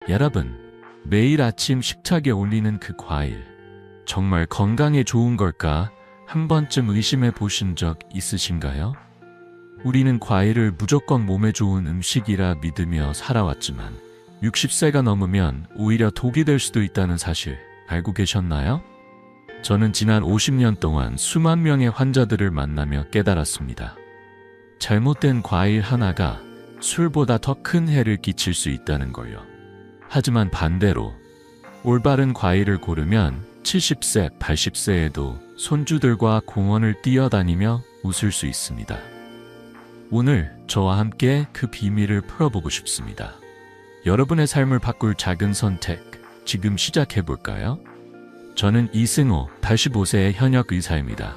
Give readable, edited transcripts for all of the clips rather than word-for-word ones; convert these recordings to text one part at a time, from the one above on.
여러분, 매일 아침 식탁에 올리는 그 과일, 정말 건강에 좋은 걸까? 한 번쯤 의심해 보신 적 있으신가요? 우리는 과일을 무조건 몸에 좋은 음식이라 믿으며 살아왔지만 60세가 넘으면 오히려 독이 될 수도 있다는 사실 알고 계셨나요? 저는 지난 50년 동안 수만 명의 환자들을 만나며 깨달았습니다. 잘못된 과일 하나가 술보다 더 큰 해를 끼칠 수 있다는 걸요. 하지만 반대로 올바른 과일을 고르면 70세, 80세에도 손주들과 공원을 뛰어다니며 웃을 수 있습니다. 오늘 저와 함께 그 비밀을 풀어보고 싶습니다. 여러분의 삶을 바꿀 작은 선택, 지금 시작해볼까요? 저는 이승호, 85세의 현역 의사입니다.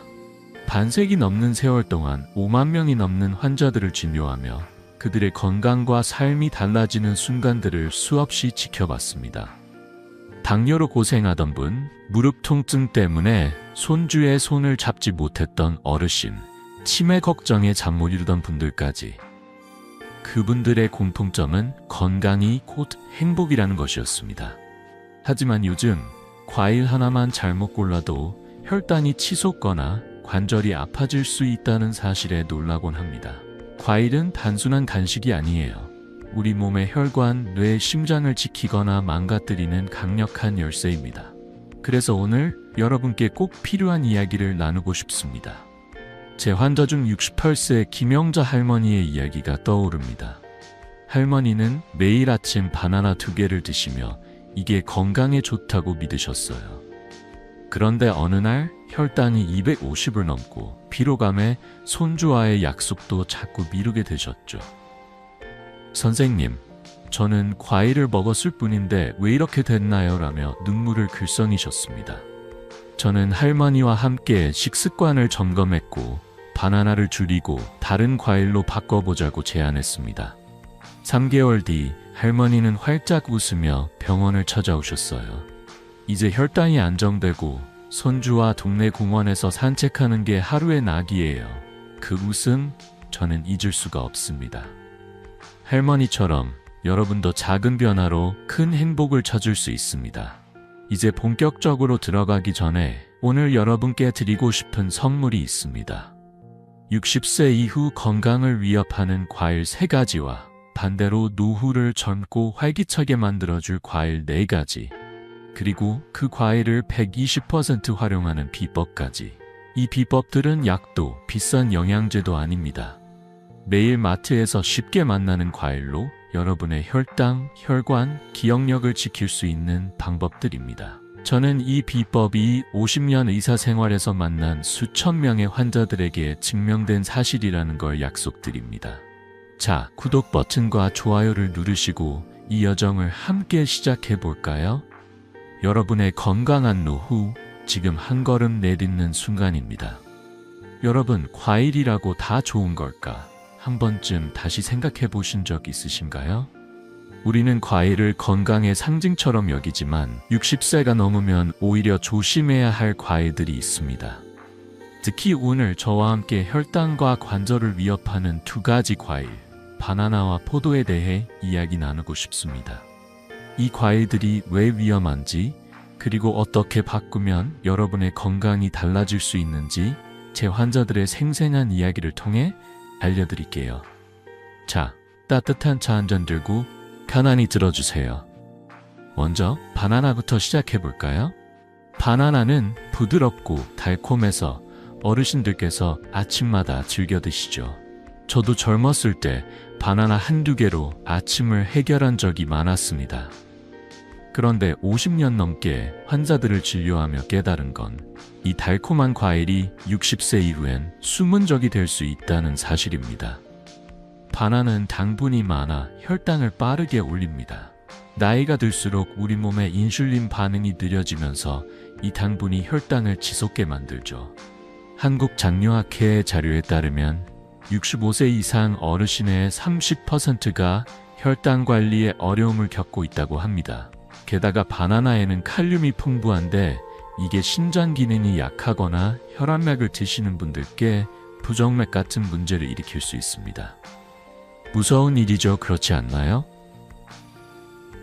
반세기 넘는 세월 동안 5만 명이 넘는 환자들을 진료하며 그들의 건강과 삶이 달라지는 순간들을 수없이 지켜봤습니다. 당뇨로 고생하던 분, 무릎 통증 때문에 손주의 손을 잡지 못했던 어르신, 치매 걱정에 잠 못 이루던 분들까지. 그분들의 공통점은 건강이 곧 행복이라는 것이었습니다. 하지만 요즘 과일 하나만 잘못 골라도 혈당이 치솟거나 관절이 아파질 수 있다는 사실에 놀라곤 합니다. 과일은 단순한 간식이 아니에요. 우리 몸의 혈관, 뇌, 심장을 지키거나 망가뜨리는 강력한 열쇠입니다. 그래서 오늘 여러분께 꼭 필요한 이야기를 나누고 싶습니다. 제 환자 중 68세 김영자 할머니의 이야기가 떠오릅니다. 할머니는 매일 아침 바나나 2개를 드시며 이게 건강에 좋다고 믿으셨어요. 그런데 어느 날 혈당이 250을 넘고 피로감에 손주와의 약속도 자꾸 미루게 되셨죠. 선생님, 저는 과일을 먹었을 뿐인데 왜 이렇게 됐나요? 라며 눈물을 글썽이셨습니다. 저는 할머니와 함께 식습관을 점검했고 바나나를 줄이고 다른 과일로 바꿔보자고 제안했습니다. 3개월 뒤 할머니는 활짝 웃으며 병원을 찾아오셨어요. 이제 혈당이 안정되고 손주와 동네 공원에서 산책하는 게 하루의 낙이에요. 그 웃음 저는 잊을 수가 없습니다. 할머니처럼 여러분도 작은 변화로 큰 행복을 찾을 수 있습니다. 이제 본격적으로 들어가기 전에 오늘 여러분께 드리고 싶은 선물이 있습니다. 60세 이후 건강을 위협하는 과일 3가지와 반대로 노후를 젊고 활기차게 만들어줄 과일 4가지, 그리고 그 과일을 120% 활용하는 비법까지. 이 비법들은 약도 비싼 영양제도 아닙니다. 매일 마트에서 쉽게 만나는 과일로 여러분의 혈당, 혈관, 기억력을 지킬 수 있는 방법들입니다. 저는 이 비법이 50년 의사 생활에서 만난 수천 명의 환자들에게 증명된 사실이라는 걸 약속드립니다. 자, 구독 버튼과 좋아요를 누르시고 이 여정을 함께 시작해 볼까요? 여러분의 건강한 노후, 지금 한 걸음 내딛는 순간입니다. 여러분, 과일이라고 다 좋은 걸까? 한 번쯤 다시 생각해 보신 적 있으신가요? 우리는 과일을 건강의 상징처럼 여기지만 60세가 넘으면 오히려 조심해야 할 과일들이 있습니다. 특히 오늘 저와 함께 혈당과 관절을 위협하는 2가지 과일, 바나나와 포도에 대해 이야기 나누고 싶습니다. 이 과일들이 왜 위험한지, 그리고 어떻게 바꾸면 여러분의 건강이 달라질 수 있는지 제 환자들의 생생한 이야기를 통해 알려드릴게요. 자, 따뜻한 차 한 잔 들고 편안히 들어주세요. 먼저 바나나부터 시작해볼까요? 바나나는 부드럽고 달콤해서 어르신들께서 아침마다 즐겨 드시죠. 저도 젊었을 때 바나나 1-2개로 아침을 해결한 적이 많았습니다. 그런데 50년 넘게 환자들을 진료하며 깨달은 건 이 달콤한 과일이 60세 이후엔 숨은 적이 될 수 있다는 사실입니다. 바나나는 당분이 많아 혈당을 빠르게 올립니다. 나이가 들수록 우리 몸의 인슐린 반응이 느려지면서 이 당분이 혈당을 치솟게 만들죠. 한국장려학회의 자료에 따르면 65세 이상 어르신의 30%가 혈당 관리에 어려움을 겪고 있다고 합니다. 게다가 바나나에는 칼륨이 풍부한데 이게 신장 기능이 약하거나 혈압약을 드시는 분들께 부정맥 같은 문제를 일으킬 수 있습니다. 무서운 일이죠, 그렇지 않나요?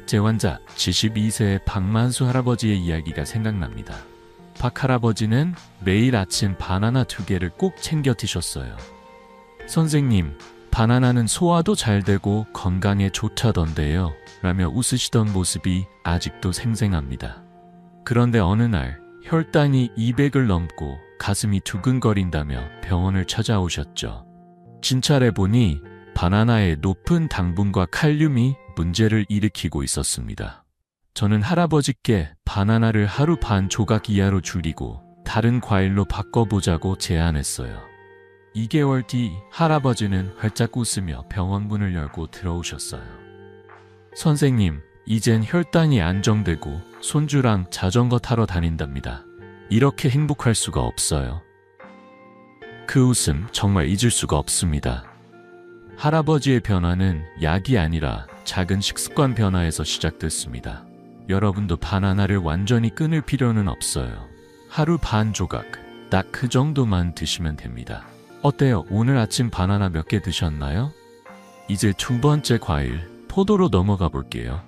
제 환자 72세의 박만수 할아버지의 이야기가 생각납니다. 박 할아버지는 매일 아침 바나나 2개를 꼭 챙겨 드셨어요. 선생님, 바나나는 소화도 잘 되고 건강에 좋다던데요. 라며 웃으시던 모습이 아직도 생생합니다. 그런데 어느 날 혈당이 200을 넘고 가슴이 두근거린다며 병원을 찾아오셨죠. 진찰해 보니 바나나의 높은 당분과 칼륨이 문제를 일으키고 있었습니다. 저는 할아버지께 바나나를 하루 반 조각 이하로 줄이고 다른 과일로 바꿔보자고 제안했어요. 2개월 뒤 할아버지는 활짝 웃으며 병원 문을 열고 들어오셨어요. 선생님, 이젠 혈당이 안정되고 손주랑 자전거 타러 다닌답니다. 이렇게 행복할 수가 없어요. 그 웃음 정말 잊을 수가 없습니다. 할아버지의 변화는 약이 아니라 작은 식습관 변화에서 시작됐습니다. 여러분도 바나나를 완전히 끊을 필요는 없어요. 하루 반 조각, 딱 그 정도만 드시면 됩니다. 어때요? 오늘 아침 바나나 몇 개 드셨나요? 이제 2번째 과일, 포도로 넘어가 볼게요.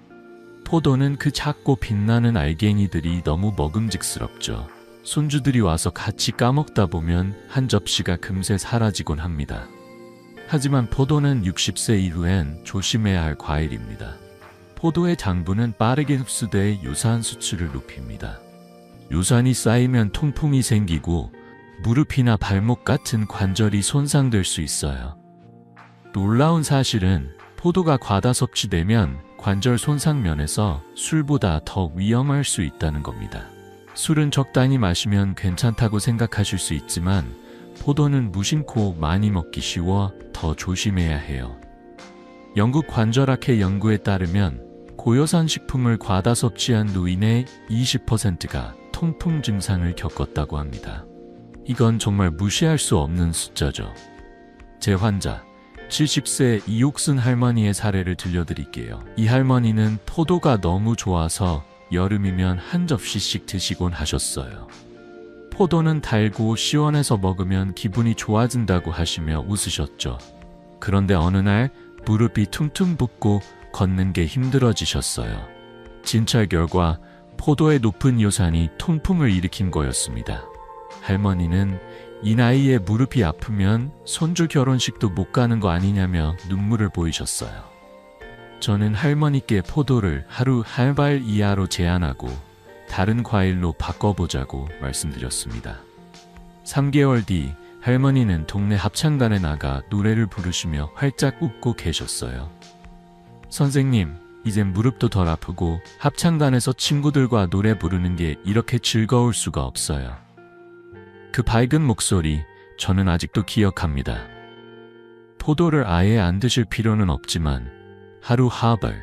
포도는 그 작고 빛나는 알갱이들이 너무 먹음직스럽죠. 손주들이 와서 같이 까먹다 보면 한 접시가 금세 사라지곤 합니다. 하지만 포도는 60세 이후엔 조심해야 할 과일입니다. 포도의 당분은 빠르게 흡수돼 요산 수치를 높입니다. 요산이 쌓이면 통풍이 생기고 무릎이나 발목 같은 관절이 손상될 수 있어요. 놀라운 사실은 포도가 과다 섭취되면 관절 손상 면에서 술보다 더 위험할 수 있다는 겁니다. 술은 적당히 마시면 괜찮다고 생각하실 수 있지만 포도는 무심코 많이 먹기 쉬워 더 조심해야 해요. 영국 관절학회 연구에 따르면 고요산 식품을 과다 섭취한 노인의 20%가 통풍 증상을 겪었다고 합니다. 이건 정말 무시할 수 없는 숫자죠. 제 환자 70세 이옥순 할머니의 사례를 들려드릴게요. 이 할머니는 포도가 너무 좋아서 여름이면 한 접시씩 드시곤 하셨어요. 포도는 달고 시원해서 먹으면 기분이 좋아진다고 하시며 웃으셨죠. 그런데 어느 날 무릎이 퉁퉁 붓고 걷는 게 힘들어지셨어요. 진찰 결과 포도의 높은 요산이 통풍을 일으킨 거였습니다. 할머니는 이 나이에 무릎이 아프면 손주 결혼식도 못 가는 거 아니냐며 눈물을 보이셨어요. 저는 할머니께 포도를 하루 한 발 이하로 제한하고 다른 과일로 바꿔보자고 말씀드렸습니다. 3개월 뒤 할머니는 동네 합창단에 나가 노래를 부르시며 활짝 웃고 계셨어요. 선생님, 이젠 무릎도 덜 아프고 합창단에서 친구들과 노래 부르는 게 이렇게 즐거울 수가 없어요. 그 밝은 목소리, 저는 아직도 기억합니다. 포도를 아예 안 드실 필요는 없지만 하루 하벌,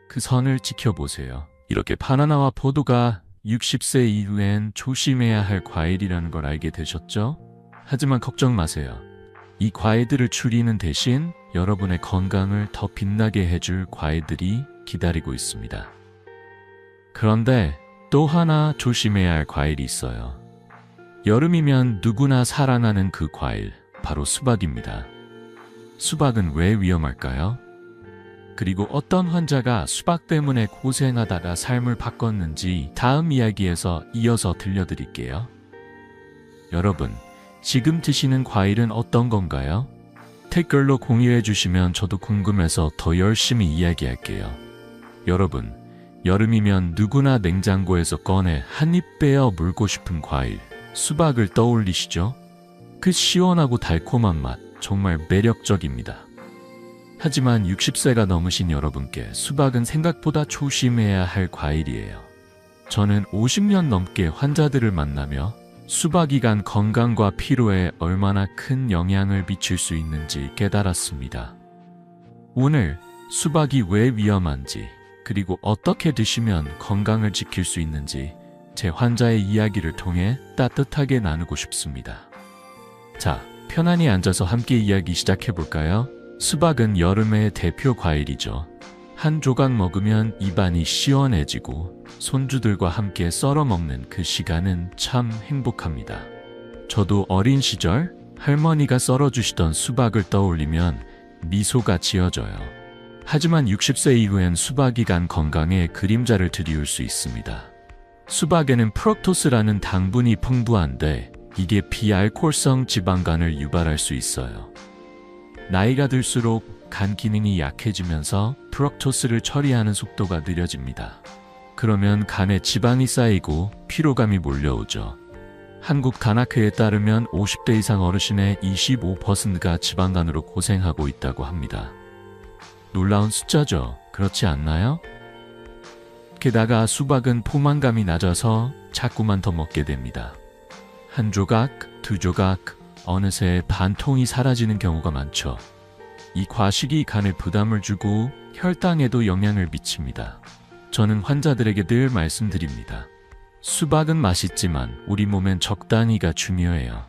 그 선을 지켜보세요. 이렇게 바나나와 포도가 60세 이후엔 조심해야 할 과일이라는 걸 알게 되셨죠? 하지만 걱정 마세요. 이 과일들을 줄이는 대신 여러분의 건강을 더 빛나게 해줄 과일들이 기다리고 있습니다. 그런데 또 하나 조심해야 할 과일이 있어요. 여름이면 누구나 살아나는 그 과일, 바로 수박입니다. 수박은 왜 위험할까요? 그리고 어떤 환자가 수박 때문에 고생하다가 삶을 바꿨는지 다음 이야기에서 이어서 들려드릴게요. 여러분, 지금 드시는 과일은 어떤 건가요? 댓글로 공유해 주시면 저도 궁금해서 더 열심히 이야기할게요. 여러분, 여름이면 누구나 냉장고에서 꺼내 한 입 빼어 물고 싶은 과일, 수박을 떠올리시죠? 그 시원하고 달콤한 맛, 정말 매력적입니다. 하지만 60세가 넘으신 여러분께 수박은 생각보다 조심해야 할 과일이에요. 저는 50년 넘게 환자들을 만나며 수박이 간 건강과 피로에 얼마나 큰 영향을 미칠 수 있는지 깨달았습니다. 오늘 수박이 왜 위험한지, 그리고 어떻게 드시면 건강을 지킬 수 있는지 제 환자의 이야기를 통해 따뜻하게 나누고 싶습니다. 자, 편안히 앉아서 함께 이야기 시작해볼까요? 수박은 여름의 대표 과일이죠. 한 조각 먹으면 입안이 시원해지고 손주들과 함께 썰어 먹는 그 시간은 참 행복합니다. 저도 어린 시절 할머니가 썰어주시던 수박을 떠올리면 미소가 지어져요. 하지만 60세 이후엔 수박이 간 건강에 그림자를 들이울 수 있습니다. 수박에는 프럭토스라는 당분이 풍부한데 이게 비알코올성 지방간을 유발할 수 있어요. 나이가 들수록 간 기능이 약해지면서 프럭토스를 처리하는 속도가 느려집니다. 그러면 간에 지방이 쌓이고 피로감이 몰려오죠. 한국 간학회에 따르면 50대 이상 어르신의 25%가 지방간으로 고생하고 있다고 합니다. 놀라운 숫자죠. 그렇지 않나요? 게다가 수박은 포만감이 낮아서 자꾸만 더 먹게 됩니다. 한 조각, 두 조각, 어느새 반 통이 사라지는 경우가 많죠. 이 과식이 간에 부담을 주고 혈당에도 영향을 미칩니다. 저는 환자들에게 늘 말씀드립니다. 수박은 맛있지만 우리 몸엔 적당히가 중요해요.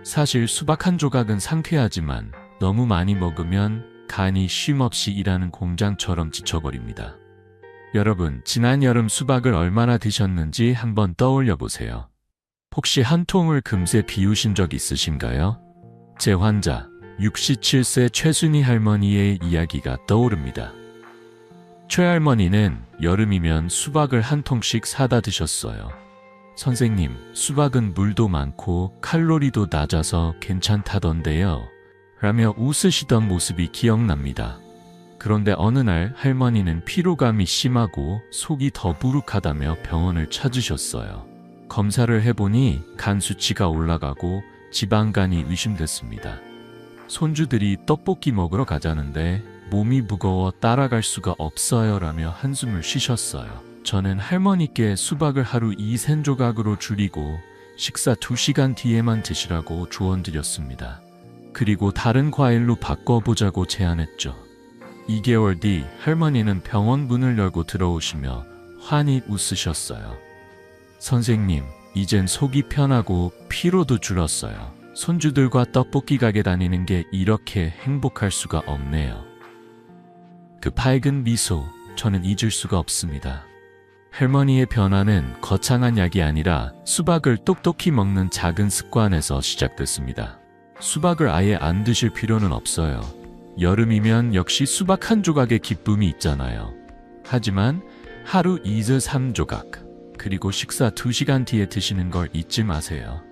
사실 수박 한 조각은 상쾌하지만 너무 많이 먹으면 간이 쉼없이 일하는 공장처럼 지쳐버립니다. 여러분, 지난 여름 수박을 얼마나 드셨는지 한번 떠올려 보세요. 혹시 한 통을 금세 비우신 적 있으신가요? 제 환자, 67세 최순희 할머니의 이야기가 떠오릅니다. 최 할머니는 여름이면 수박을 한 통씩 사다 드셨어요. 선생님, 수박은 물도 많고 칼로리도 낮아서 괜찮다던데요. 라며 웃으시던 모습이 기억납니다. 그런데 어느 날 할머니는 피로감이 심하고 속이 더부룩하다며 병원을 찾으셨어요. 검사를 해보니 간 수치가 올라가고 지방간이 의심됐습니다. 손주들이 떡볶이 먹으러 가자는데 몸이 무거워 따라갈 수가 없어요 라며 한숨을 쉬셨어요. 저는 할머니께 수박을 하루 2~3조각으로 줄이고 식사 2시간 뒤에만 드시라고 조언드렸습니다. 그리고 다른 과일로 바꿔보자고 제안했죠. 2개월 뒤 할머니는 병원 문을 열고 들어오시며 환히 웃으셨어요. 선생님, 이젠 속이 편하고 피로도 줄었어요. 손주들과 떡볶이 가게 다니는 게 이렇게 행복할 수가 없네요. 그 밝은 미소, 저는 잊을 수가 없습니다. 할머니의 변화는 거창한 약이 아니라 수박을 똑똑히 먹는 작은 습관에서 시작됐습니다. 수박을 아예 안 드실 필요는 없어요. 여름이면 역시 수박 한 조각의 기쁨이 있잖아요. 하지만 하루 2~3조각, 그리고 식사 2시간 뒤에 드시는 걸 잊지 마세요.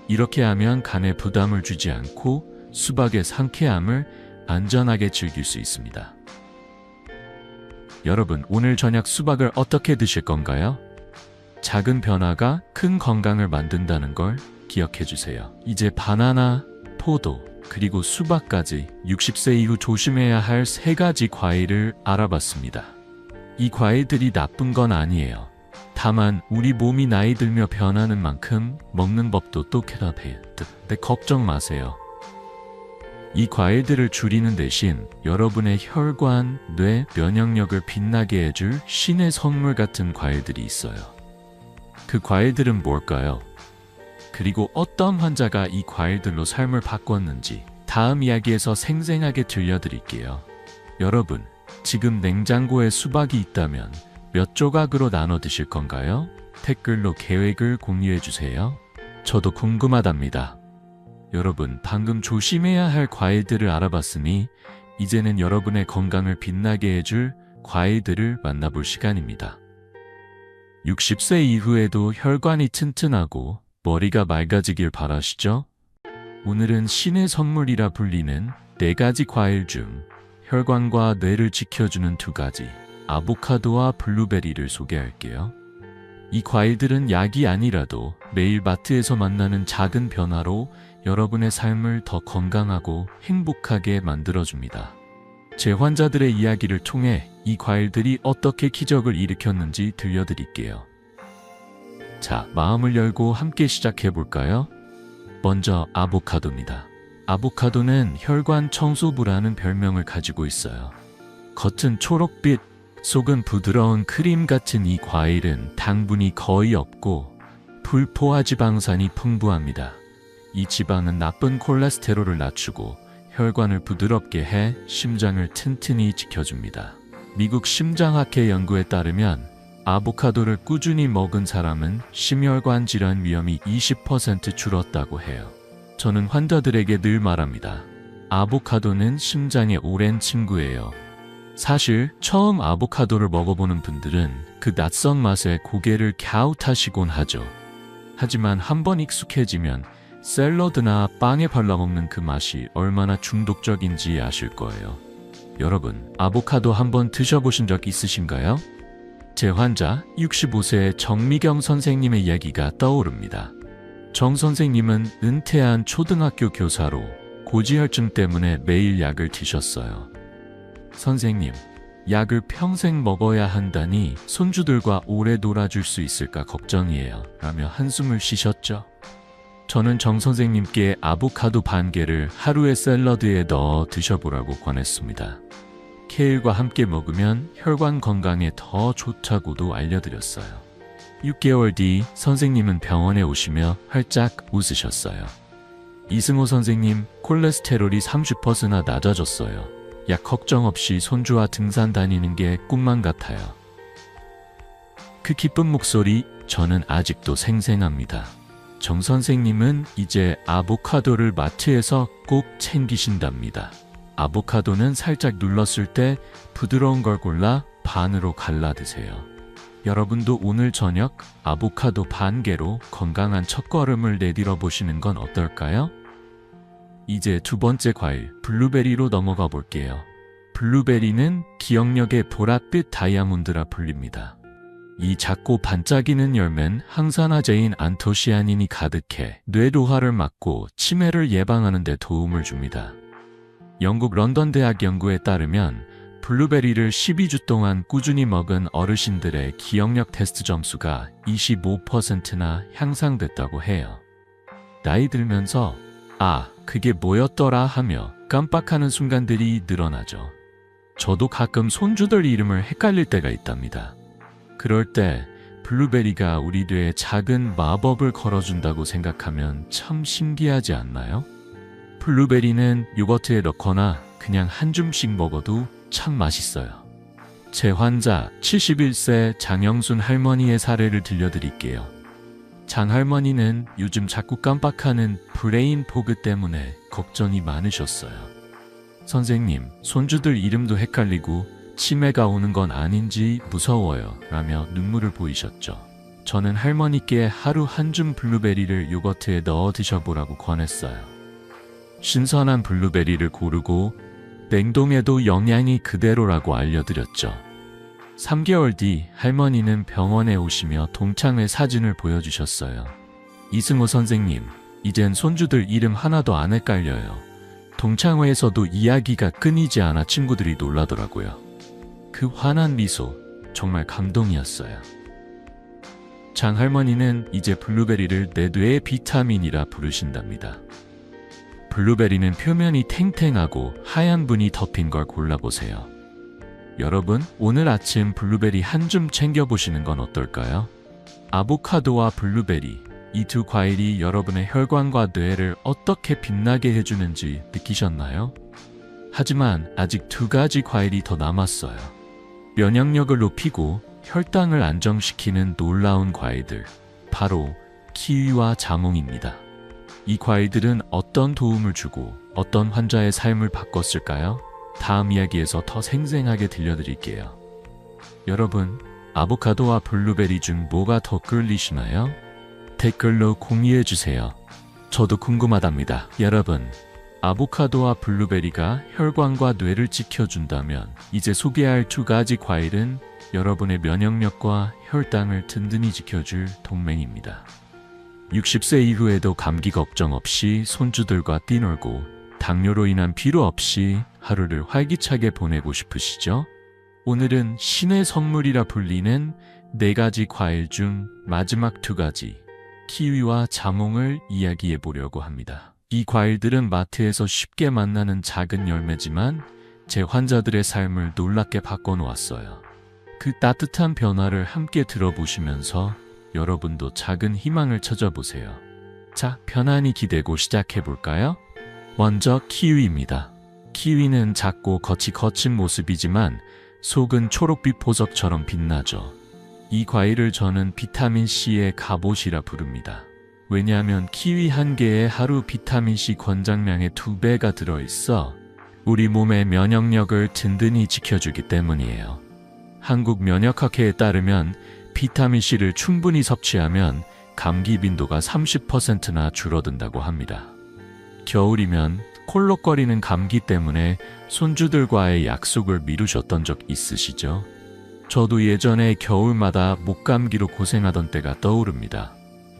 이렇게 하면 간에 부담을 주지 않고 수박의 상쾌함을 안전하게 즐길 수 있습니다. 여러분, 오늘 저녁 수박을 어떻게 드실 건가요? 작은 변화가 큰 건강을 만든다는 걸 기억해 주세요. 이제 바나나, 포도, 그리고 수박까지 60세 이후 조심해야 할 3가지 과일을 알아봤습니다. 이 과일들이 나쁜 건 아니에요. 다만 우리 몸이 나이 들며 변하는 만큼 먹는 법도 똑같아요. 근데 걱정 마세요. 이 과일들을 줄이는 대신 여러분의 혈관, 뇌, 면역력을 빛나게 해줄 신의 선물 같은 과일들이 있어요. 그 과일들은 뭘까요? 그리고 어떤 환자가 이 과일들로 삶을 바꿨는지 다음 이야기에서 생생하게 들려드릴게요. 여러분, 지금 냉장고에 수박이 있다면 몇 조각으로 나눠 드실 건가요? 댓글로 계획을 공유해주세요. 저도 궁금하답니다. 여러분, 방금 조심해야 할 과일들을 알아봤으니 이제는 여러분의 건강을 빛나게 해줄 과일들을 만나볼 시간입니다. 60세 이후에도 혈관이 튼튼하고 머리가 맑아지길 바라시죠? 오늘은 신의 선물이라 불리는 4가지 과일 중 혈관과 뇌를 지켜주는 2가지, 아보카도와 블루베리를 소개할게요. 이 과일들은 약이 아니라도 매일 마트에서 만나는 작은 변화로 여러분의 삶을 더 건강하고 행복하게 만들어줍니다. 제 환자들의 이야기를 통해 이 과일들이 어떻게 기적을 일으켰는지 들려드릴게요. 자, 마음을 열고 함께 시작해볼까요? 먼저 아보카도입니다. 아보카도는 혈관 청소부라는 별명을 가지고 있어요. 겉은 초록빛, 속은 부드러운 크림 같은 이 과일은 당분이 거의 없고 불포화 지방산이 풍부합니다. 이 지방은 나쁜 콜레스테롤을 낮추고 혈관을 부드럽게 해 심장을 튼튼히 지켜줍니다. 미국 심장학회 연구에 따르면 아보카도를 꾸준히 먹은 사람은 심혈관 질환 위험이 20% 줄었다고 해요. 저는 환자들에게 늘 말합니다. 아보카도는 심장의 오랜 친구예요. 사실 처음 아보카도를 먹어보는 분들은 그 낯선 맛에 고개를 갸웃하시곤 하죠. 하지만 한번 익숙해지면 샐러드나 빵에 발라먹는 그 맛이 얼마나 중독적인지 아실 거예요. 여러분, 아보카도 한번 드셔보신 적 있으신가요? 제 환자 65세 정미경 선생님의 이야기가 떠오릅니다. 정 선생님은 은퇴한 초등학교 교사로 고지혈증 때문에 매일 약을 드셨어요. 선생님, 약을 평생 먹어야 한다니 손주들과 오래 놀아줄 수 있을까 걱정이에요. 라며 한숨을 쉬셨죠. 저는 정 선생님께 아보카도 반 개를 하루에 샐러드에 넣어 드셔보라고 권했습니다. 케일과 함께 먹으면 혈관 건강에 더 좋다고도 알려드렸어요. 6개월 뒤 선생님은 병원에 오시며 활짝 웃으셨어요. 이승호 선생님, 콜레스테롤이 30%나 낮아졌어요. 약 걱정 없이 손주와 등산 다니는 게 꿈만 같아요. 그 기쁜 목소리 저는 아직도 생생합니다. 정 선생님은 이제 아보카도를 마트에서 꼭 챙기신답니다. 아보카도는 살짝 눌렀을 때 부드러운 걸 골라 반으로 갈라 드세요. 여러분도 오늘 저녁 아보카도 반 개로 건강한 첫걸음을 내디뎌 보시는 건 어떨까요? 이제 두 번째 과일, 블루베리로 넘어가 볼게요. 블루베리는 기억력의 보랏빛 다이아몬드라 불립니다. 이 작고 반짝이는 열매는 항산화제인 안토시아닌이 가득해 뇌노화를 막고 치매를 예방하는 데 도움을 줍니다. 영국 런던 대학 연구에 따르면 블루베리를 12주 동안 꾸준히 먹은 어르신들의 기억력 테스트 점수가 25%나 향상됐다고 해요. 나이 들면서 그게 뭐였더라 하며 깜빡하는 순간들이 늘어나죠. 저도 가끔 손주들 이름을 헷갈릴 때가 있답니다. 그럴 때 블루베리가 우리 뇌에 작은 마법을 걸어준다고 생각하면 참 신기하지 않나요? 블루베리는 요거트에 넣거나 그냥 한 줌씩 먹어도 참 맛있어요. 제 환자 71세 장영순 할머니의 사례를 들려드릴게요. 장 할머니는 요즘 자꾸 깜빡하는 브레인 포그 때문에 걱정이 많으셨어요. 선생님, 손주들 이름도 헷갈리고 치매가 오는 건 아닌지 무서워요. 라며 눈물을 보이셨죠. 저는 할머니께 하루 한 줌 블루베리를 요거트에 넣어 드셔보라고 권했어요. 신선한 블루베리를 고르고 냉동해도 영양이 그대로라고 알려드렸죠. 3개월 뒤 할머니는 병원에 오시며 동창회 사진을 보여주셨어요. 이승호 선생님, 이젠 손주들 이름 하나도 안 헷갈려요. 동창회에서도 이야기가 끊이지 않아 친구들이 놀라더라고요. 그 환한 미소, 정말 감동이었어요. 장 할머니는 이제 블루베리를 내 뇌의 비타민이라 부르신답니다. 블루베리는 표면이 탱탱하고 하얀 분이 덮인 걸 골라보세요. 여러분, 오늘 아침 블루베리 한 줌 챙겨보시는 건 어떨까요? 아보카도와 블루베리, 이 두 과일이 여러분의 혈관과 뇌를 어떻게 빛나게 해주는지 느끼셨나요? 하지만 아직 두 가지 과일이 더 남았어요. 면역력을 높이고 혈당을 안정시키는 놀라운 과일들, 바로 키위와 자몽입니다. 이 과일들은 어떤 도움을 주고 어떤 환자의 삶을 바꿨을까요? 다음 이야기에서 더 생생하게 들려드릴게요. 여러분, 아보카도와 블루베리 중 뭐가 더 끌리시나요? 댓글로 공유해주세요. 저도 궁금하답니다. 여러분, 아보카도와 블루베리가 혈관과 뇌를 지켜준다면 이제 소개할 두 가지 과일은 여러분의 면역력과 혈당을 든든히 지켜줄 동맹입니다. 60세 이후에도 감기 걱정 없이 손주들과 뛰놀고 당뇨로 인한 피로 없이 하루를 활기차게 보내고 싶으시죠? 오늘은 신의 선물이라 불리는 4가지 과일 중 마지막 2가지, 키위와 자몽을 이야기해 보려고 합니다. 이 과일들은 마트에서 쉽게 만나는 작은 열매지만 제 환자들의 삶을 놀랍게 바꿔놓았어요. 그 따뜻한 변화를 함께 들어보시면서 여러분도 작은 희망을 찾아보세요. 자, 편안히 기대고 시작해볼까요? 먼저 키위입니다. 키위는 작고 겉이 거친 모습이지만 속은 초록빛 보석처럼 빛나죠. 이 과일을 저는 비타민C의 갑옷이라 부릅니다. 왜냐하면 키위 한 개에 하루 비타민C 권장량의 2배가 들어있어 우리 몸의 면역력을 든든히 지켜주기 때문이에요. 한국 면역학회에 따르면 비타민C를 충분히 섭취하면 감기 빈도가 30%나 줄어든다고 합니다. 겨울이면 콜록거리는 감기 때문에 손주들과의 약속을 미루셨던 적 있으시죠? 저도 예전에 겨울마다 목감기로 고생하던 때가 떠오릅니다.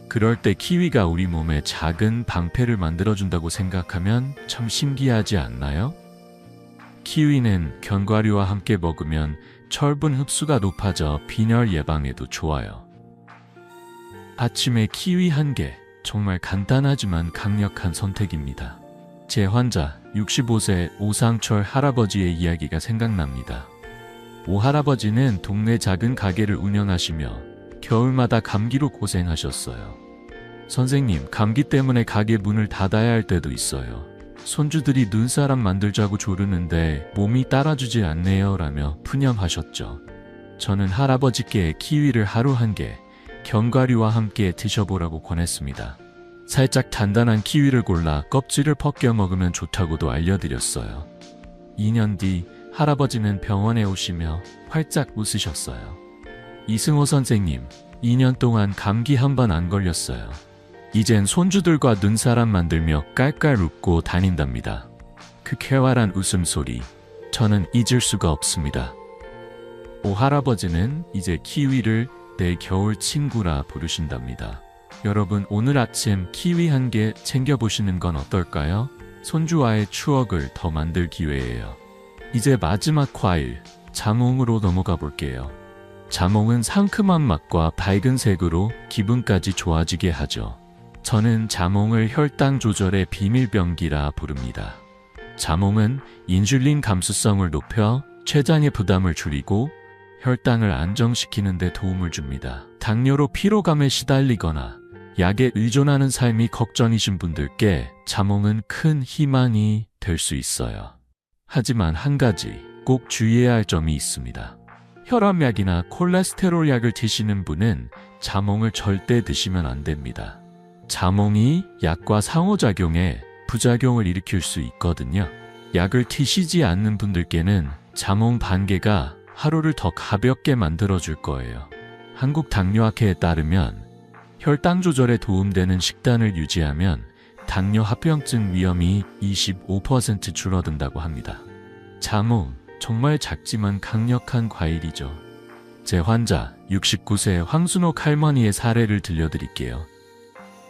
그럴 때 키위가 우리 몸에 작은 방패를 만들어준다고 생각하면 참 신기하지 않나요? 키위는 견과류와 함께 먹으면 철분 흡수가 높아져 빈혈 예방에도 좋아요. 아침에 키위 한 개, 정말 간단하지만 강력한 선택입니다. 제 환자 65세 오상철 할아버지의 이야기가 생각납니다. 오 할아버지는 동네 작은 가게를 운영하시며 겨울마다 감기로 고생하셨어요. 선생님, 감기 때문에 가게 문을 닫아야 할 때도 있어요. 손주들이 눈사람 만들자고 조르는데 몸이 따라주지 않네요 라며 푸념하셨죠. 저는 할아버지께 키위를 하루 한 개, 견과류와 함께 드셔보라고 권했습니다. 살짝 단단한 키위를 골라 껍질을 벗겨 먹으면 좋다고도 알려드렸어요. 2년 뒤 할아버지는 병원에 오시며 활짝 웃으셨어요. 이승호 선생님, 2년 동안 감기 한 번 안 걸렸어요. 이젠 손주들과 눈사람 만들며 깔깔 웃고 다닌답니다. 그 쾌활한 웃음소리, 저는 잊을 수가 없습니다. 오 할아버지는 이제 키위를 내 겨울 친구라 부르신답니다. 여러분, 오늘 아침 키위 한 개 챙겨보시는 건 어떨까요? 손주와의 추억을 더 만들 기회예요. 이제 마지막 과일, 자몽으로 넘어가 볼게요. 자몽은 상큼한 맛과 밝은 색으로 기분까지 좋아지게 하죠. 저는 자몽을 혈당 조절의 비밀병기라 부릅니다. 자몽은 인슐린 감수성을 높여 췌장의 부담을 줄이고 혈당을 안정시키는 데 도움을 줍니다. 당뇨로 피로감에 시달리거나 약에 의존하는 삶이 걱정이신 분들께 자몽은 큰 희망이 될 수 있어요. 하지만 한 가지 꼭 주의해야 할 점이 있습니다. 혈압약이나 콜레스테롤 약을 드시는 분은 자몽을 절대 드시면 안 됩니다. 자몽이 약과 상호작용해 부작용을 일으킬 수 있거든요. 약을 드시지 않는 분들께는 자몽 반 개가 하루를 더 가볍게 만들어줄 거예요. 한국 당뇨학회에 따르면 혈당 조절에 도움되는 식단을 유지하면 당뇨 합병증 위험이 25% 줄어든다고 합니다. 자몽, 정말 작지만 강력한 과일이죠. 제 환자 69세 황순옥 할머니의 사례를 들려드릴게요.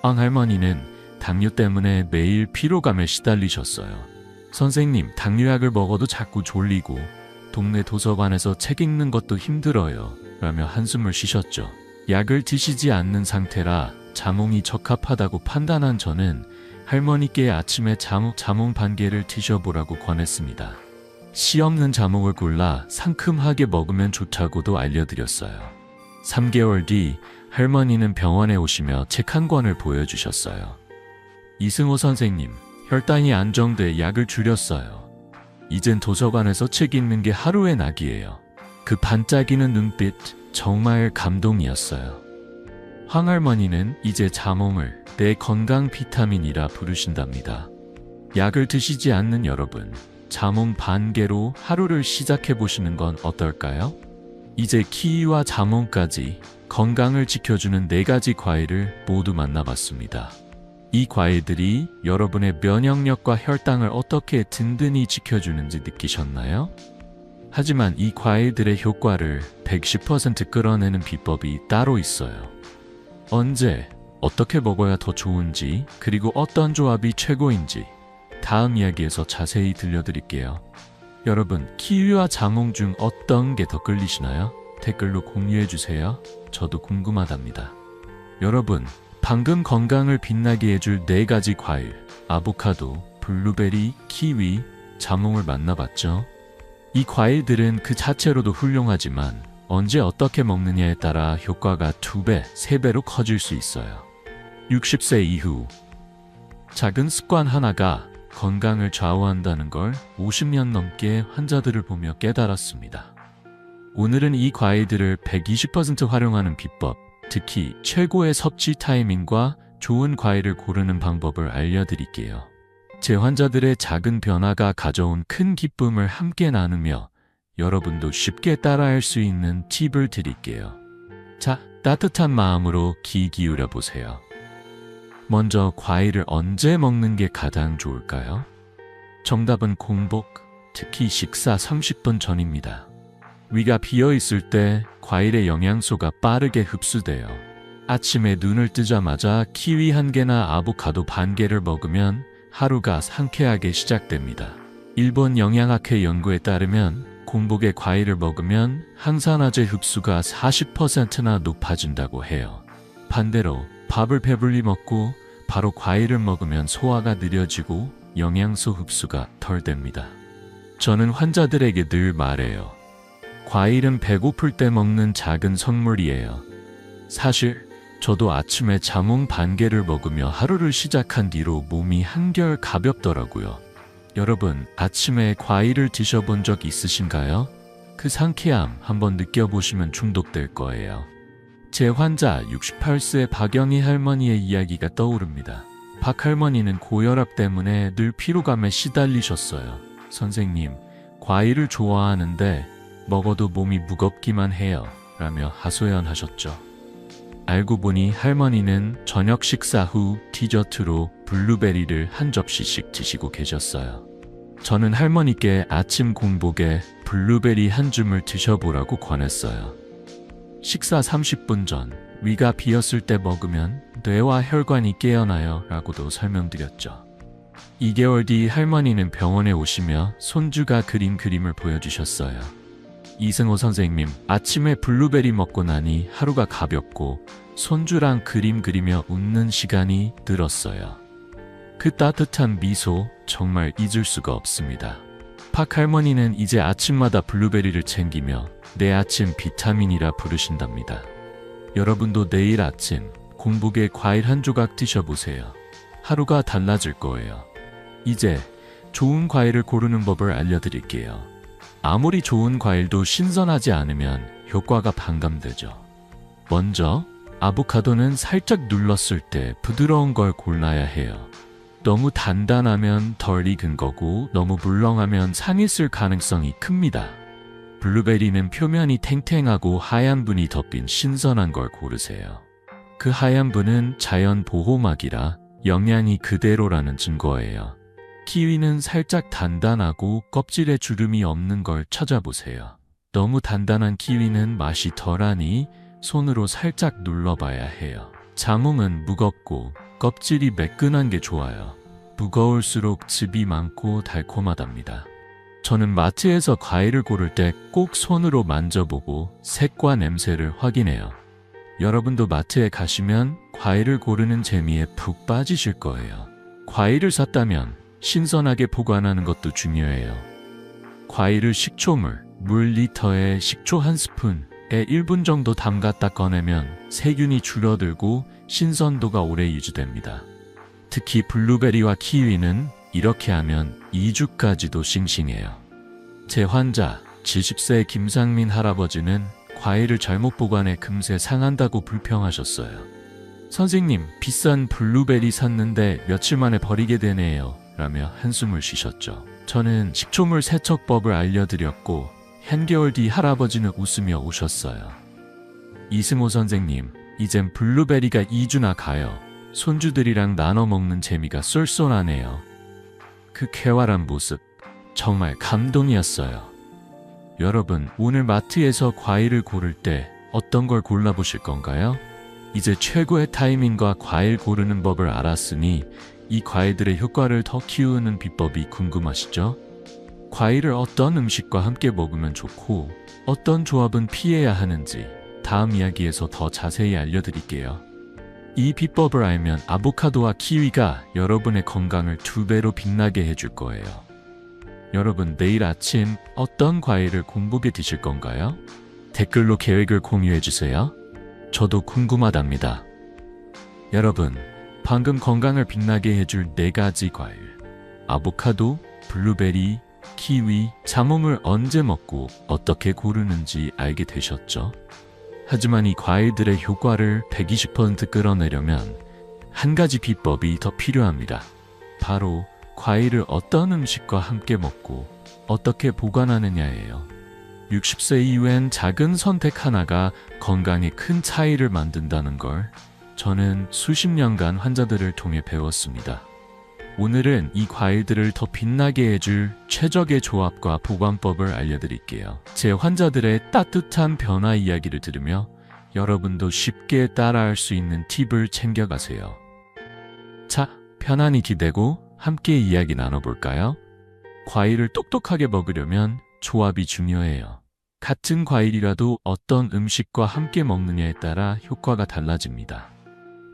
황 할머니는 당뇨 때문에 매일 피로감에 시달리셨어요. 선생님, 당뇨약을 먹어도 자꾸 졸리고 동네 도서관에서 책 읽는 것도 힘들어요 라며 한숨을 쉬셨죠. 약을 드시지 않는 상태라 자몽이 적합하다고 판단한 저는 할머니께 아침에 자몽 반 개를 드셔보라고 권했습니다. 씨 없는 자몽을 골라 상큼하게 먹으면 좋다고도 알려드렸어요. 3개월 뒤 할머니는 병원에 오시며 책 한 권을 보여주셨어요. 이승호 선생님, 혈당이 안정돼 약을 줄였어요. 이젠 도서관에서 책 읽는 게 하루의 낙이에요. 그 반짝이는 눈빛, 정말 감동이었어요. 황할머니는 이제 자몽을 내 건강 비타민이라 부르신답니다. 약을 드시지 않는 여러분, 자몽 반 개로 하루를 시작해 보시는 건 어떨까요? 이제 키위와 자몽까지 건강을 지켜주는 4가지 과일을 모두 만나봤습니다. 이 과일들이 여러분의 면역력과 혈당을 어떻게 든든히 지켜주는지 느끼셨나요? 하지만 이 과일들의 효과를 110% 끌어내는 비법이 따로 있어요. 언제, 어떻게 먹어야 더 좋은지, 그리고 어떤 조합이 최고인지 다음 이야기에서 자세히 들려드릴게요. 여러분, 키위와 자몽 중 어떤 게 더 끌리시나요? 댓글로 공유해주세요. 저도 궁금하답니다. 여러분, 방금 건강을 빛나게 해줄 4가지 과일, 아보카도, 블루베리, 키위, 자몽을 만나봤죠? 이 과일들은 그 자체로도 훌륭하지만 언제 어떻게 먹느냐에 따라 효과가 2배, 3배로 커질 수 있어요. 60세 이후 작은 습관 하나가 건강을 좌우한다는 걸 50년 넘게 환자들을 보며 깨달았습니다. 오늘은 이 과일들을 120% 활용하는 비법, 특히 최고의 섭취 타이밍과 좋은 과일을 고르는 방법을 알려드릴게요. 제 환자들의 작은 변화가 가져온 큰 기쁨을 함께 나누며 여러분도 쉽게 따라할 수 있는 팁을 드릴게요. 자, 따뜻한 마음으로 귀 기울여 보세요. 먼저 과일을 언제 먹는 게 가장 좋을까요? 정답은 공복, 특히 식사 30분 전입니다. 위가 비어 있을 때 과일의 영양소가 빠르게 흡수돼요. 아침에 눈을 뜨자마자 키위 1개나 아보카도 반 개를 먹으면 하루가 상쾌하게 시작됩니다. 일본 영양학회 연구에 따르면 공복에 과일을 먹으면 항산화제 흡수가 40%나 높아진다고 해요. 반대로 밥을 배불리 먹고 바로 과일을 먹으면 소화가 느려지고 영양소 흡수가 덜 됩니다. 저는 환자들에게 늘 말해요. 과일은 배고플 때 먹는 작은 선물이에요. 사실 저도 아침에 자몽 반 개를 먹으며 하루를 시작한 뒤로 몸이 한결 가볍더라고요. 여러분, 아침에 과일을 드셔본 적 있으신가요? 그 상쾌함 한번 느껴보시면 중독될 거예요. 제 환자 68세 박영희 할머니의 이야기가 떠오릅니다. 박 할머니는 고혈압 때문에 늘 피로감에 시달리셨어요. 선생님, 과일을 좋아하는데 먹어도 몸이 무겁기만 해요. 라며 하소연하셨죠. 알고 보니 할머니는 저녁 식사 후 디저트로 블루베리를 한 접시씩 드시고 계셨어요. 저는 할머니께 아침 공복에 블루베리 한 줌을 드셔보라고 권했어요. 식사 30분 전 위가 비었을 때 먹으면 뇌와 혈관이 깨어나요 라고도 설명드렸죠. 2개월 뒤 할머니는 병원에 오시며 손주가 그린 그림을 보여주셨어요. 이승호 선생님, 아침에 블루베리 먹고 나니 하루가 가볍고 손주랑 그림 그리며 웃는 시간이 늘었어요. 그 따뜻한 미소 정말 잊을 수가 없습니다. 박 할머니는 이제 아침마다 블루베리를 챙기며 내 아침 비타민이라 부르신답니다. 여러분도 내일 아침 공복에 과일 한 조각 드셔보세요. 하루가 달라질 거예요. 이제 좋은 과일을 고르는 법을 알려드릴게요. 아무리 좋은 과일도 신선하지 않으면 효과가 반감되죠. 먼저 아보카도는 살짝 눌렀을 때 부드러운 걸 골라야 해요. 너무 단단하면 덜 익은 거고 너무 물렁하면 상했을 가능성이 큽니다. 블루베리는 표면이 탱탱하고 하얀 분이 덮인 신선한 걸 고르세요. 그 하얀 분은 자연 보호막이라 영양이 그대로라는 증거예요. 키위는 살짝 단단하고 껍질에 주름이 없는 걸 찾아보세요. 너무 단단한 키위는 맛이 덜하니 손으로 살짝 눌러봐야 해요. 자몽은 무겁고 껍질이 매끈한 게 좋아요. 무거울수록 즙이 많고 달콤하답니다. 저는 마트에서 과일을 고를 때 꼭 손으로 만져보고 색과 냄새를 확인해요. 여러분도 마트에 가시면 과일을 고르는 재미에 푹 빠지실 거예요. 과일을 샀다면 신선하게 보관하는 것도 중요해요. 과일을 식초물, 물 리터에 식초 1스푼에 1분 정도 담갔다 꺼내면 세균이 줄어들고 신선도가 오래 유지됩니다. 특히 블루베리와 키위는 이렇게 하면 2주까지도 싱싱해요. 제 환자 70세 김상민 할아버지는 과일을 잘못 보관해 금세 상한다고 불평하셨어요. 선생님, 비싼 블루베리 샀는데 며칠 만에 버리게 되네요. 라며 한숨을 쉬셨죠. 저는 식초물 세척법을 알려드렸고 한개월 뒤 할아버지는 웃으며 오셨어요. 이승호 선생님, 이젠 블루베리가 2주나 가요. 손주들이랑 나눠 먹는 재미가 쏠쏠하네요. 그 쾌활한 모습 정말 감동이었어요. 여러분, 오늘 마트에서 과일을 고를 때 어떤 걸 골라보실 건가요? 이제 최고의 타이밍과 과일 고르는 법을 알았으니 이 과일들의 효과를 더 키우는 비법이 궁금하시죠? 과일을 어떤 음식과 함께 먹으면 좋고 어떤 조합은 피해야 하는지 다음 이야기에서 더 자세히 알려드릴게요. 이 비법을 알면 아보카도와 키위가 여러분의 건강을 2배로 빛나게 해줄 거예요. 여러분, 내일 아침 어떤 과일을 공복에 드실 건가요? 댓글로 계획을 공유해주세요. 저도 궁금하답니다. 여러분, 방금 건강을 빛나게 해줄 4가지 과일, 아보카도, 블루베리, 키위, 자몽을 언제 먹고 어떻게 고르는지 알게 되셨죠? 하지만 이 과일들의 효과를 120% 끌어내려면 한 가지 비법이 더 필요합니다. 바로 과일을 어떤 음식과 함께 먹고 어떻게 보관하느냐예요. 60세 이후엔 작은 선택 하나가 건강에 큰 차이를 만든다는 걸 저는 수십 년간 환자들을 통해 배웠습니다. 오늘은 이 과일들을 더 빛나게 해줄 최적의 조합과 보관법을 알려드릴게요. 제 환자들의 따뜻한 변화 이야기를 들으며 여러분도 쉽게 따라할 수 있는 팁을 챙겨가세요. 자, 편안히 기대고 함께 이야기 나눠볼까요? 과일을 똑똑하게 먹으려면 조합이 중요해요. 같은 과일이라도 어떤 음식과 함께 먹느냐에 따라 효과가 달라집니다.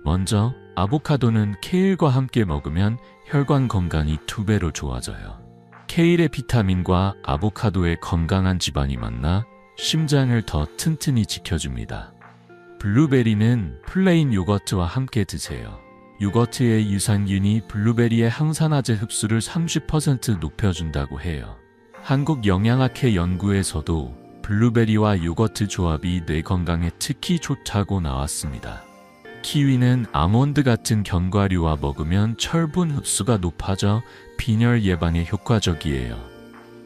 먼저 아보카도는 케일과 함께 먹으면 혈관 건강이 2배로 좋아져요. 케일의 비타민과 아보카도의 건강한 지방이 만나 심장을 더 튼튼히 지켜줍니다. 블루베리는 플레인 요거트와 함께 드세요. 요거트의 유산균이 블루베리의 항산화제 흡수를 30% 높여준다고 해요. 한국영양학회 연구에서도 블루베리와 요거트 조합이 뇌 건강에 특히 좋다고 나왔습니다. 키위는 아몬드 같은 견과류와 먹으면 철분 흡수가 높아져 빈혈 예방에 효과적이에요.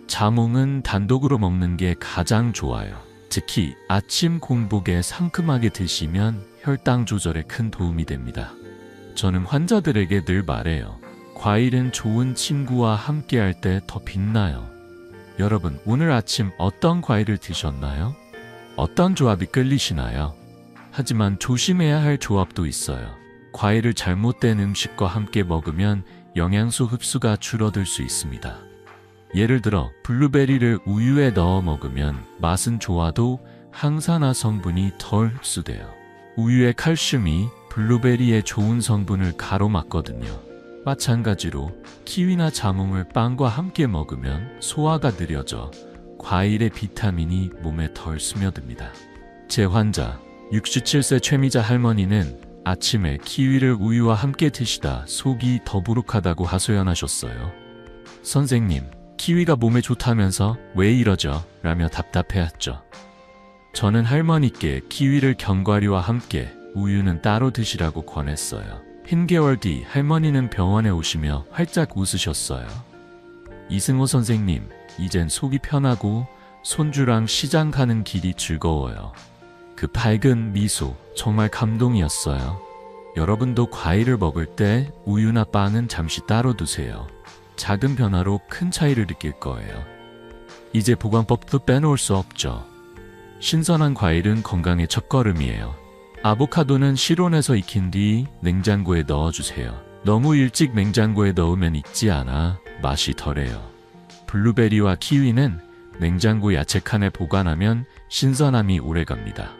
자몽은 단독으로 먹는 게 가장 좋아요. 특히 아침 공복에 상큼하게 드시면 혈당 조절에 큰 도움이 됩니다. 저는 환자들에게 늘 말해요. 과일은 좋은 친구와 함께할 때 더 빛나요. 여러분, 오늘 아침 어떤 과일을 드셨나요? 어떤 조합이 끌리시나요? 하지만 조심해야 할 조합도 있어요. 과일을 잘못된 음식과 함께 먹으면 영양소 흡수가 줄어들 수 있습니다. 예를 들어 블루베리를 우유에 넣어 먹으면 맛은 좋아도 항산화 성분이 덜 흡수돼요. 우유의 칼슘이 블루베리의 좋은 성분을 가로막거든요. 마찬가지로 키위나 자몽을 빵과 함께 먹으면 소화가 느려져 과일의 비타민이 몸에 덜 스며듭니다. 제 환자 67세 최미자 할머니는 아침에 키위를 우유와 함께 드시다 속이 더부룩하다고 하소연하셨어요. 선생님, 키위가 몸에 좋다면서 왜 이러죠? 라며 답답해했죠. 저는 할머니께 키위를 견과류와 함께 우유는 따로 드시라고 권했어요. 한 개월 뒤 할머니는 병원에 오시며 활짝 웃으셨어요. 이승호 선생님, 이젠 속이 편하고 손주랑 시장 가는 길이 즐거워요. 그 밝은 미소 정말 감동이었어요. 여러분도 과일을 먹을 때 우유나 빵은 잠시 따로 두세요. 작은 변화로 큰 차이를 느낄 거예요. 이제 보관법도 빼놓을 수 없죠. 신선한 과일은 건강의 첫걸음이에요. 아보카도는 실온에서 익힌 뒤 냉장고에 넣어주세요. 너무 일찍 냉장고에 넣으면 익지 않아 맛이 덜해요. 블루베리와 키위는 냉장고 야채칸에 보관하면 신선함이 오래갑니다.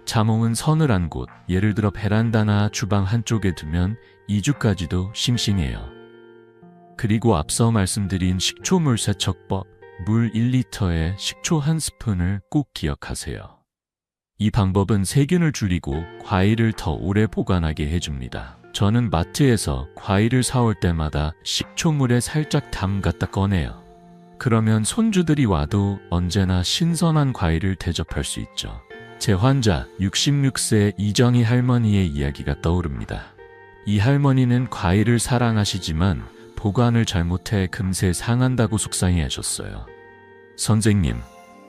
자몽은 서늘한 곳, 예를 들어 베란다나 주방 한쪽에 두면 2주까지도 싱싱해요. 그리고 앞서 말씀드린 식초물 세척법, 물 1리터에 식초 1스푼을 꼭 기억하세요. 이 방법은 세균을 줄이고 과일을 더 오래 보관하게 해줍니다. 저는 마트에서 과일을 사올 때마다 식초물에 살짝 담갔다 꺼내요. 그러면 손주들이 와도 언제나 신선한 과일을 대접할 수 있죠. 제 환자 66세 이정희 할머니의 이야기가 떠오릅니다. 이 할머니는 과일을 사랑하시지만 보관을 잘못해 금세 상한다고 속상해하셨어요. 선생님,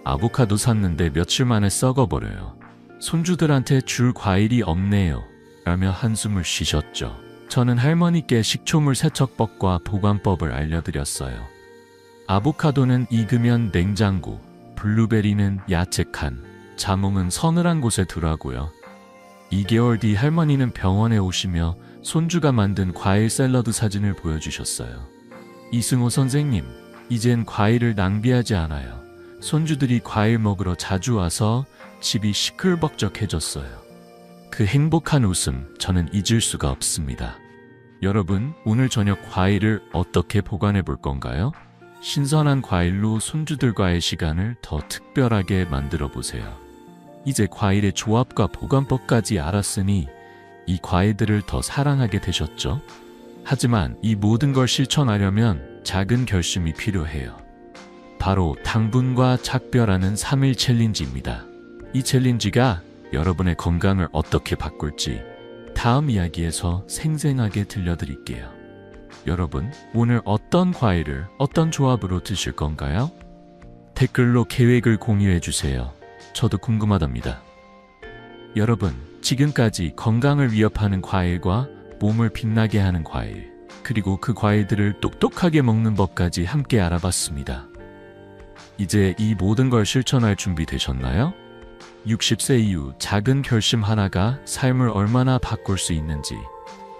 아보카도 샀는데 며칠 만에 썩어버려요. 손주들한테 줄 과일이 없네요. 라며 한숨을 쉬셨죠. 저는 할머니께 식초물 세척법과 보관법을 알려드렸어요. 아보카도는 익으면 냉장고, 블루베리는 야채칸, 자몽은 서늘한 곳에 두라고요. 2개월 뒤 할머니는 병원에 오시며 손주가 만든 과일 샐러드 사진을 보여주셨어요. 이승호 선생님, 이젠 과일을 낭비하지 않아요. 손주들이 과일 먹으러 자주 와서 집이 시끌벅적해졌어요. 그 행복한 웃음 저는 잊을 수가 없습니다. 여러분, 오늘 저녁 과일을 어떻게 보관해 볼 건가요? 신선한 과일로 손주들과의 시간을 더 특별하게 만들어 보세요. 이제 과일의 조합과 보관법까지 알았으니 이 과일들을 더 사랑하게 되셨죠? 하지만 이 모든 걸 실천하려면 작은 결심이 필요해요. 바로 당분과 작별하는 3일 챌린지입니다. 이 챌린지가 여러분의 건강을 어떻게 바꿀지 다음 이야기에서 생생하게 들려드릴게요. 여러분, 오늘 어떤 과일을 어떤 조합으로 드실 건가요? 댓글로 계획을 공유해 주세요. 저도 궁금하답니다. 여러분, 지금까지 건강을 위협하는 과일과 몸을 빛나게 하는 과일, 그리고 그 과일들을 똑똑하게 먹는 법까지 함께 알아봤습니다. 이제 이 모든 걸 실천할 준비 되셨나요? 60세 이후 작은 결심 하나가 삶을 얼마나 바꿀 수 있는지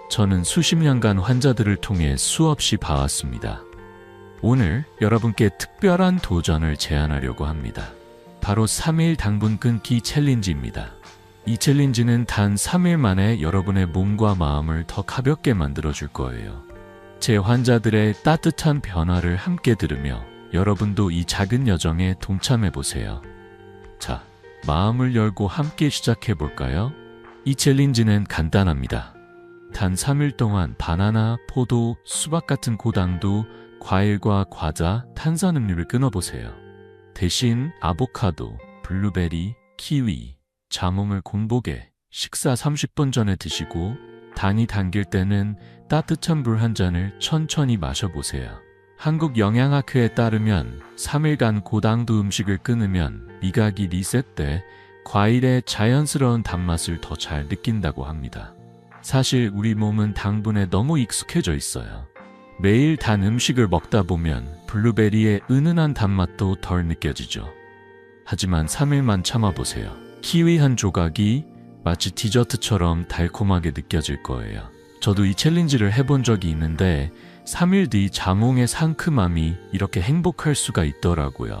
저는 수십 년간 환자들을 통해 수없이 봐왔습니다. 오늘 여러분께 특별한 도전을 제안하려고 합니다. 바로 3일 당분 끊기 챌린지입니다. 이 챌린지는 단 3일 만에 여러분의 몸과 마음을 더 가볍게 만들어줄 거예요. 제 환자들의 따뜻한 변화를 함께 들으며 여러분도 이 작은 여정에 동참해보세요. 자, 마음을 열고 함께 시작해볼까요? 이 챌린지는 간단합니다. 단 3일 동안 바나나, 포도, 수박 같은 고당도, 과일과 과자, 탄산음료를 끊어보세요. 대신 아보카도, 블루베리, 키위, 자몽을 공복에 식사 30분 전에 드시고 당이 당길 때는 따뜻한 물 한 잔을 천천히 마셔보세요. 한국 영양학회에 따르면 3일간 고당도 음식을 끊으면 미각이 리셋돼 과일의 자연스러운 단맛을 더 잘 느낀다고 합니다. 사실 우리 몸은 당분에 너무 익숙해져 있어요. 매일 단 음식을 먹다 보면 블루베리의 은은한 단맛도 덜 느껴지죠. 하지만 3일만 참아보세요. 키위 한 조각이 마치 디저트처럼 달콤하게 느껴질 거예요. 저도 이 챌린지를 해본 적이 있는데 3일 뒤 자몽의 상큼함이 이렇게 행복할 수가 있더라고요.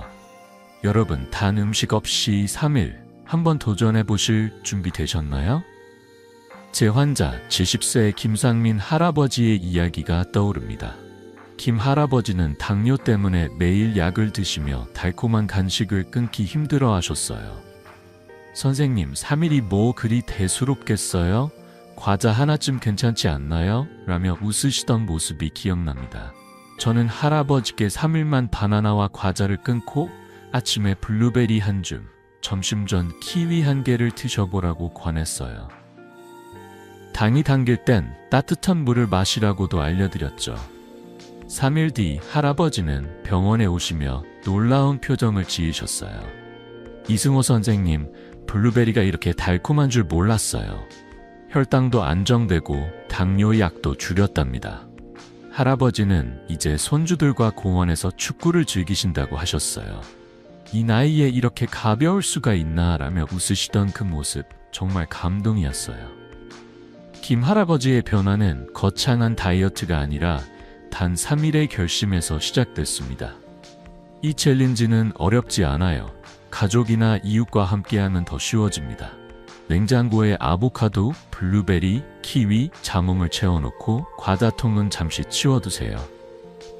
여러분, 단 음식 없이 3일 한번 도전해 보실 준비 되셨나요? 제 환자 70세 김상민 할아버지의 이야기가 떠오릅니다. 김 할아버지는 당뇨 때문에 매일 약을 드시며 달콤한 간식을 끊기 힘들어 하셨어요. 선생님, 3일이 뭐 그리 대수롭겠어요? 과자 하나쯤 괜찮지 않나요? 라며 웃으시던 모습이 기억납니다. 저는 할아버지께 3일만 바나나와 과자를 끊고 아침에 블루베리 한 줌, 점심 전 키위 한 개를 드셔보라고 권했어요. 당이 당길 땐 따뜻한 물을 마시라고도 알려드렸죠. 3일 뒤 할아버지는 병원에 오시며 놀라운 표정을 지으셨어요. 이승호 선생님, 블루베리가 이렇게 달콤한 줄 몰랐어요. 혈당도 안정되고 당뇨 약도 줄였답니다. 할아버지는 이제 손주들과 공원에서 축구를 즐기신다고 하셨어요. 이 나이에 이렇게 가벼울 수가 있나 라며 웃으시던 그 모습 정말 감동이었어요. 김 할아버지의 변화는 거창한 다이어트가 아니라 단 3일의 결심에서 시작됐습니다. 이 챌린지는 어렵지 않아요. 가족이나 이웃과 함께하면 더 쉬워집니다. 냉장고에 아보카도, 블루베리, 키위, 자몽을 채워놓고 과자통은 잠시 치워두세요.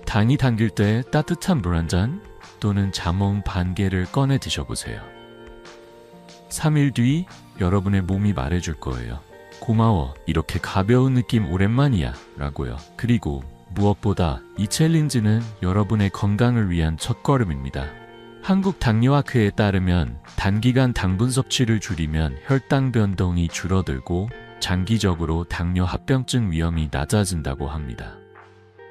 당이 당길 때 따뜻한 물 한 잔 또는 자몽 반 개를 꺼내 드셔보세요. 3일 뒤 여러분의 몸이 말해줄 거예요. 고마워, 이렇게 가벼운 느낌 오랜만이야 라고요. 그리고 무엇보다 이 챌린지는 여러분의 건강을 위한 첫걸음입니다. 한국 당뇨학회에 따르면 단기간 당분 섭취를 줄이면 혈당 변동이 줄어들고 장기적으로 당뇨 합병증 위험이 낮아진다고 합니다.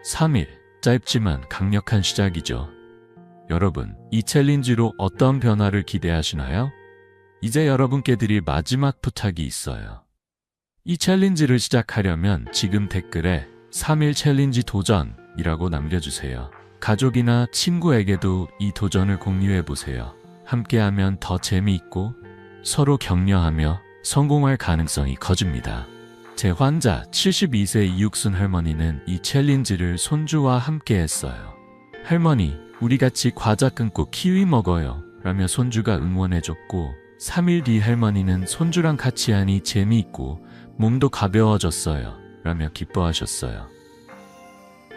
3일, 짧지만 강력한 시작이죠. 여러분, 이 챌린지로 어떤 변화를 기대하시나요? 이제 여러분께 드릴 마지막 부탁이 있어요. 이 챌린지를 시작하려면 지금 댓글에 3일 챌린지 도전이라고 남겨주세요. 가족이나 친구에게도 이 도전을 공유해보세요. 함께하면 더 재미있고 서로 격려하며 성공할 가능성이 커집니다. 제 환자 72세 이육순 할머니는 이 챌린지를 손주와 함께 했어요. 할머니, 우리 같이 과자 끊고 키위 먹어요 라며 손주가 응원해줬고 3일 뒤 할머니는 손주랑 같이 하니 재미있고 몸도 가벼워졌어요 라며 기뻐하셨어요.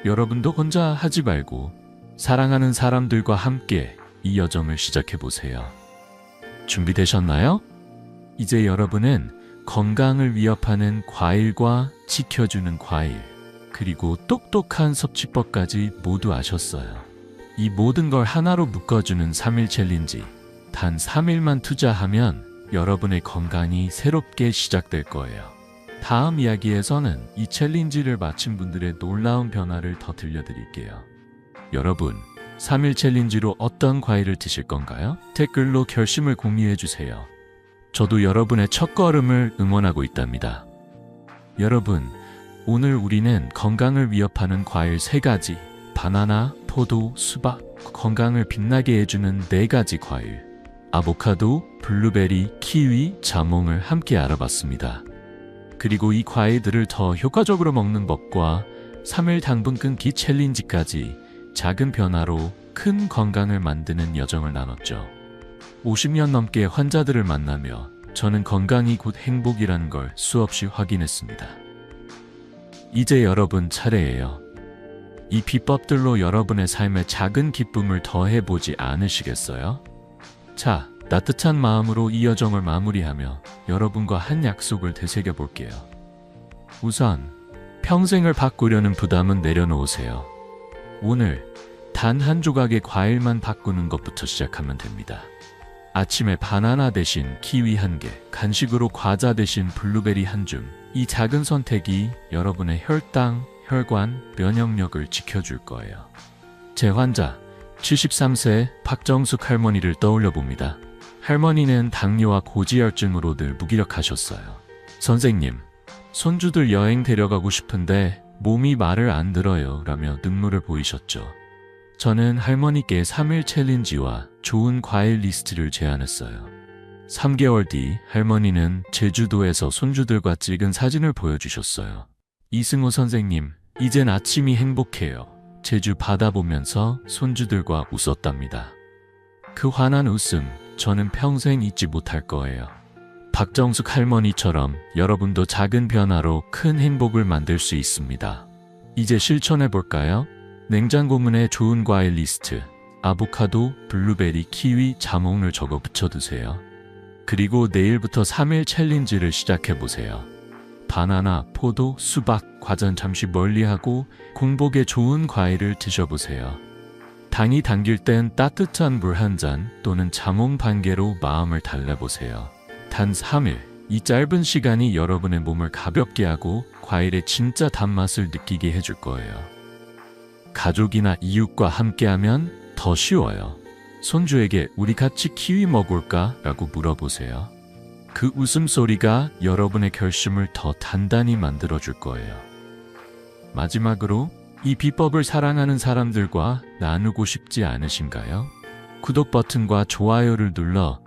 여러분도 혼자 하지 말고 사랑하는 사람들과 함께 이 여정을 시작해보세요. 준비되셨나요? 이제 여러분은 건강을 위협하는 과일과 지켜주는 과일, 그리고 똑똑한 섭취법까지 모두 아셨어요. 이 모든 걸 하나로 묶어주는 3일 챌린지, 단 3일만 투자하면 여러분의 건강이 새롭게 시작될 거예요. 다음 이야기에서는 이 챌린지를 마친 분들의 놀라운 변화를 더 들려드릴게요. 여러분, 3일 챌린지로 어떤 과일을 드실 건가요? 댓글로 결심을 공유해주세요. 저도 여러분의 첫걸음을 응원하고 있답니다. 여러분, 오늘 우리는 건강을 위협하는 과일 3가지, 바나나, 포도, 수박, 건강을 빛나게 해주는 4가지 과일, 아보카도, 블루베리, 키위, 자몽을 함께 알아봤습니다. 그리고 이 과일들을 더 효과적으로 먹는 법과 3일 당분 끊기 챌린지까지 작은 변화로 큰 건강을 만드는 여정을 나눴죠. 50년 넘게 환자들을 만나며 저는 건강이 곧 행복이라는 걸 수없이 확인했습니다. 이제 여러분 차례예요. 이 비법들로 여러분의 삶에 작은 기쁨을 더해보지 않으시겠어요? 자, 따뜻한 마음으로 이 여정을 마무리하며 여러분과 한 약속을 되새겨 볼게요. 우선, 평생을 바꾸려는 부담은 내려놓으세요. 오늘 단 한 조각의 과일만 바꾸는 것부터 시작하면 됩니다. 아침에 바나나 대신 키위 1개, 간식으로 과자 대신 블루베리 1줌. 이 작은 선택이 여러분의 혈당, 혈관, 면역력을 지켜줄 거예요. 제 환자, 73세 박정숙 할머니를 떠올려 봅니다. 할머니는 당뇨와 고지혈증으로 늘 무기력하셨어요. 선생님, 손주들 여행 데려가고 싶은데 몸이 말을 안 들어요 라며 눈물을 보이셨죠. 저는 할머니께 3일 챌린지와 좋은 과일 리스트를 제안했어요. 3개월 뒤 할머니는 제주도에서 손주들과 찍은 사진을 보여주셨어요. 이승호 선생님, 이젠 아침이 행복해요. 제주 바다 보면서 손주들과 웃었답니다. 그 환한 웃음, 저는 평생 잊지 못할 거예요. 박정숙 할머니처럼 여러분도 작은 변화로 큰 행복을 만들 수 있습니다. 이제 실천해 볼까요? 냉장고문에 좋은 과일 리스트, 아보카도, 블루베리, 키위, 자몽을 적어 붙여두세요. 그리고 내일부터 3일 챌린지를 시작해보세요. 바나나, 포도, 수박, 과자는 잠시 멀리하고 공복에 좋은 과일을 드셔보세요. 당이 당길 땐 따뜻한 물 한 잔 또는 자몽 반 개로 마음을 달래보세요. 단 3일, 이 짧은 시간이 여러분의 몸을 가볍게 하고 과일의 진짜 단맛을 느끼게 해줄 거예요. 가족이나 이웃과 함께하면 더 쉬워요. 손주에게 우리 같이 키위 먹을까? 라고 물어보세요. 그 웃음소리가 여러분의 결심을 더 단단히 만들어줄 거예요. 마지막으로 이 비법을 사랑하는 사람들과 나누고 싶지 않으신가요? 구독 버튼과 좋아요를 눌러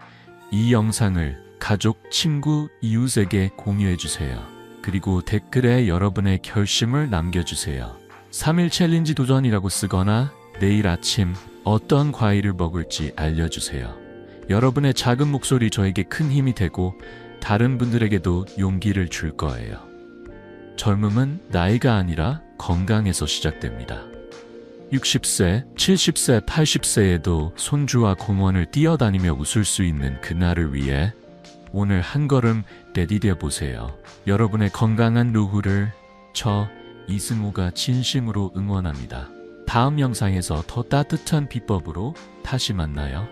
이 영상을 가족, 친구, 이웃에게 공유해주세요. 그리고 댓글에 여러분의 결심을 남겨주세요. 3일 챌린지 도전이라고 쓰거나 내일 아침 어떤 과일을 먹을지 알려주세요. 여러분의 작은 목소리 저에게 큰 힘이 되고 다른 분들에게도 용기를 줄 거예요. 젊음은 나이가 아니라 건강에서 시작됩니다. 60세, 70세, 80세에도 손주와 공원을 뛰어다니며 웃을 수 있는 그날을 위해 오늘 한 걸음 내디뎌 보세요. 여러분의 건강한 노후를 저 이승우가 진심으로 응원합니다. 다음 영상에서 더 따뜻한 비법으로 다시 만나요.